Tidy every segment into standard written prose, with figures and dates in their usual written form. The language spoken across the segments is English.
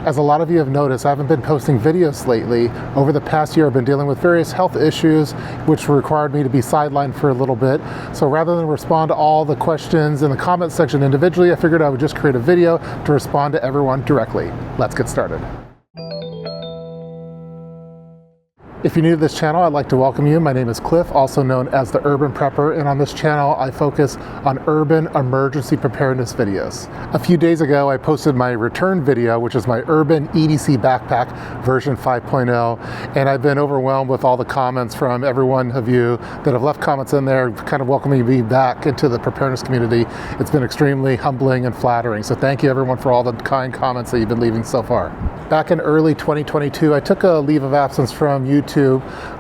As a lot of you have noticed, I haven't been posting videos lately. Over the past year, I've been dealing with various health issues, which required me to be sidelined for a little bit. So rather than respond to all the questions in the comment section individually, I figured I would just create a video to respond to everyone directly. Let's get started. If you're new to this channel, I'd like to welcome you. My name is Cliff, also known as the Urban Prepper, and on this channel I focus on urban emergency preparedness videos. A few days ago I posted my return video, which is my urban EDC backpack version 5.0, and I've been overwhelmed with all the comments from every one of you that have left comments in there kind of welcoming me back into the preparedness community. It's been extremely humbling and flattering, so thank you everyone for all the kind comments that you've been leaving so far. Back in early 2022, I took a leave of absence from YouTube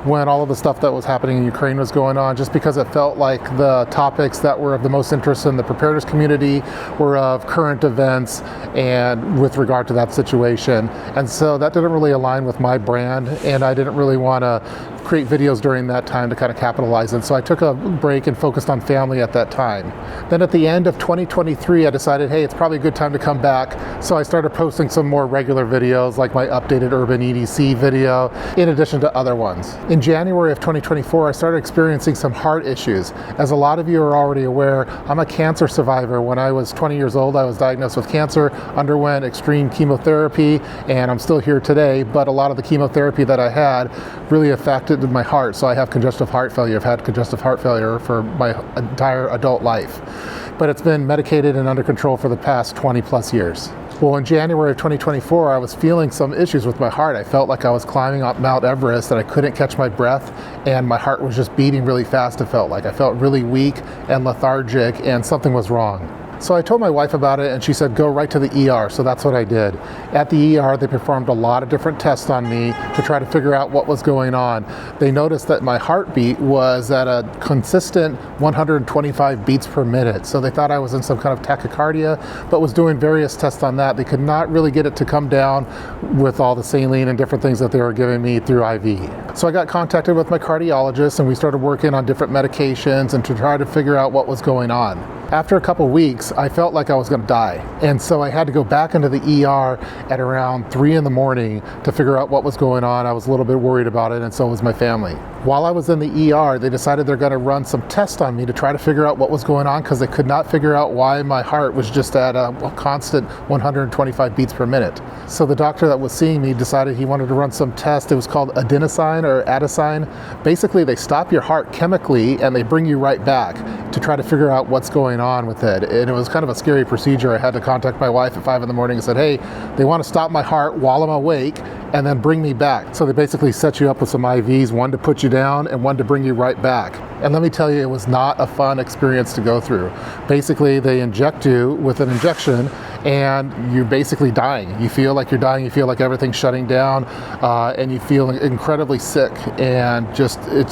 when all of the stuff that was happening in Ukraine was going on, just because it felt like the topics that were of the most interest in the preparedness community were of current events and with regard to that situation. And so that didn't really align with my brand, and I didn't really want to create videos during that time to kind of capitalize it. So I took a break and focused on family at that time. Then at the end of 2023, I decided, hey, it's probably a good time to come back. So I started posting some more regular videos, like my updated urban EDC video, in addition to other ones. In January of 2024, I started experiencing some heart issues. As a lot of you are already aware, I'm a cancer survivor. When I was 20 years old, I was diagnosed with cancer, underwent extreme chemotherapy, and I'm still here today, but a lot of the chemotherapy that I had really affected my heart. So I have congestive heart failure. I've had congestive heart failure for my entire adult life, but it's been medicated and under control for the past 20 plus years. Well, in January of 2024, I was feeling some issues with my heart. I felt like I was climbing up Mount Everest and I couldn't catch my breath, and my heart was just beating really fast. It felt like I felt really weak and lethargic, and something was wrong. So I told my wife about it, and she said, go right to the ER. So that's what I did. At the ER, they performed a lot of different tests on me to try to figure out what was going on. They noticed that my heartbeat was at a consistent 125 beats per minute. So they thought I was in some kind of tachycardia, but was doing various tests on that. They could not really get it to come down with all the saline and different things that they were giving me through IV. So I got contacted with my cardiologist, and we started working on different medications and to try to figure out what was going on. After a couple weeks, I felt like I was going to die, and so I had to go back into the ER at around 3 in the morning to figure out what was going on. I was a little bit worried about it, and so was my family. While I was in the ER, they decided they're going to run some tests on me to try to figure out what was going on, because they could not figure out why my heart was just at a constant 125 beats per minute. So the doctor that was seeing me decided he wanted to run some test. It was called adenosine or adenosine. Basically, they stop your heart chemically and they bring you right back to try to figure out what's going on with it. And it was kind of a scary procedure. I had to contact my wife at 5 in the morning and said, hey, they want to stop my heart while I'm awake and then bring me back. So they basically set you up with some IVs, one to put you down and one to bring you right back. And let me tell you, it was not a fun experience to go through. Basically, they inject you with an injection and you're basically dying. You feel like you're dying, you feel like everything's shutting down, and you feel incredibly sick, and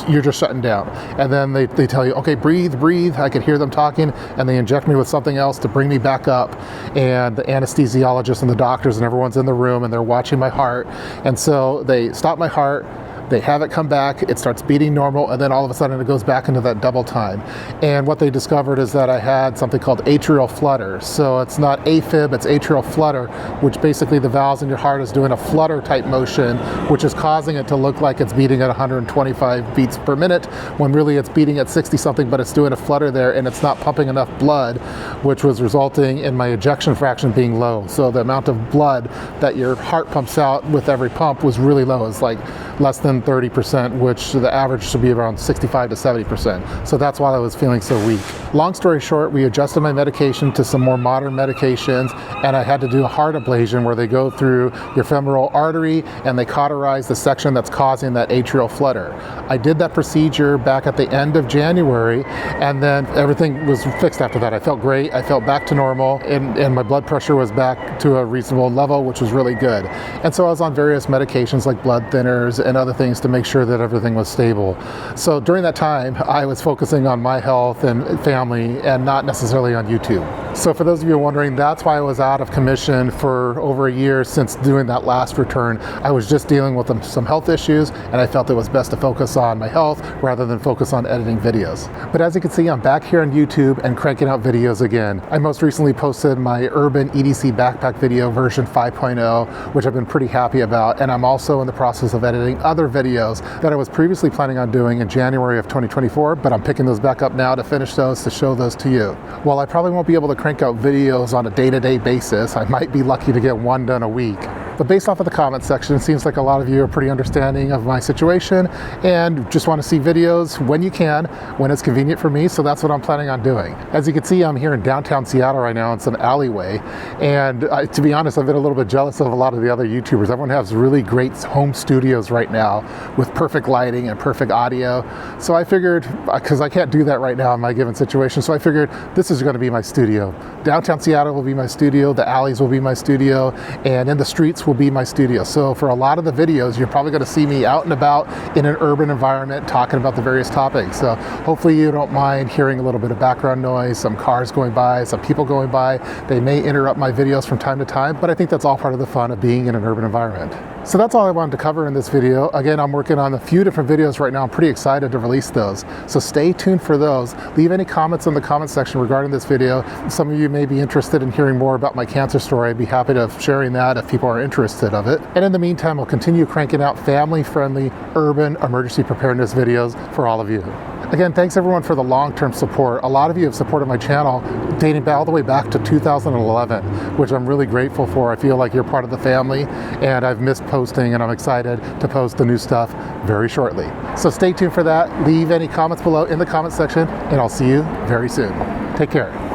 you're just shutting down. And then they tell you, okay, breathe. I could hear them talking, and they inject me with something else to bring me back up. And the anesthesiologist and the doctors and everyone's in the room, and they're watching my heart. And so they stop my heart, they have it come back, it starts beating normal, and then all of a sudden it goes back into that double time. And what they discovered is that I had something called atrial flutter. So it's not AFib, it's atrial flutter, which basically the valves in your heart is doing a flutter type motion, which is causing it to look like it's beating at 125 beats per minute, when really it's beating at 60 something, but it's doing a flutter there, and it's not pumping enough blood, which was resulting in my ejection fraction being low. So the amount of blood that your heart pumps out with every pump was really low. It's like less than 30%, which the average should be around 65 to 70%. So that's why I was feeling so weak. Long story short, we adjusted my medication to some more modern medications, and I had to do a heart ablation where they go through your femoral artery and they cauterize the section that's causing that atrial flutter. I did that procedure back at the end of January, and then everything was fixed after that. I felt great, I felt back to normal, and my blood pressure was back to a reasonable level, which was really good. And so I was on various medications like blood thinners and other things things to make sure that everything was stable. So during that time, I was focusing on my health and family and not necessarily on YouTube. So for those of you wondering, that's why I was out of commission for over a year since doing that last return. I was just dealing with some health issues, and I felt it was best to focus on my health rather than focus on editing videos. But as you can see, I'm back here on YouTube and cranking out videos again. I most recently posted my Urban EDC backpack video version 5.0, which I've been pretty happy about, and I'm also in the process of editing other videos that I was previously planning on doing in January of 2024, but I'm picking those back up now to finish those, to show those to you. While I probably won't be able to crank out videos on a day-to-day basis, I might be lucky to get one done a week. But based off of the comment section, it seems like a lot of you are pretty understanding of my situation and just want to see videos when you can, when it's convenient for me, so that's what I'm planning on doing. As you can see, I'm here in downtown Seattle right now in some alleyway, and to be honest, I've been a little bit jealous of a lot of the other YouTubers. Everyone has really great home studios right now with perfect lighting and perfect audio. So I figured, because I can't do that right now in my given situation, so I figured this is going to be my studio. Downtown Seattle will be my studio, the alleys will be my studio, and in the streets will be my studio. So for a lot of the videos, you're probably going to see me out and about in an urban environment talking about the various topics. So hopefully you don't mind hearing a little bit of background noise, some cars going by, some people going by. They may interrupt my videos from time to time, but I think that's all part of the fun of being in an urban environment. So that's all I wanted to cover in this video. Again, I'm working on a few different videos right now. I'm pretty excited to release those. So stay tuned for those. Leave any comments in the comment section regarding this video. Some of you may be interested in hearing more about my cancer story. I'd be happy to sharing that if people are interested of it. And in the meantime, I'll continue cranking out family-friendly urban emergency preparedness videos for all of you. Again, thanks everyone for the long-term support. A lot of you have supported my channel dating all the way back to 2011, which I'm really grateful for. I feel like you're part of the family, and I've missed posting, and I'm excited to post the new stuff very shortly. So stay tuned for that. Leave any comments below in the comment section, and I'll see you very soon. Take care.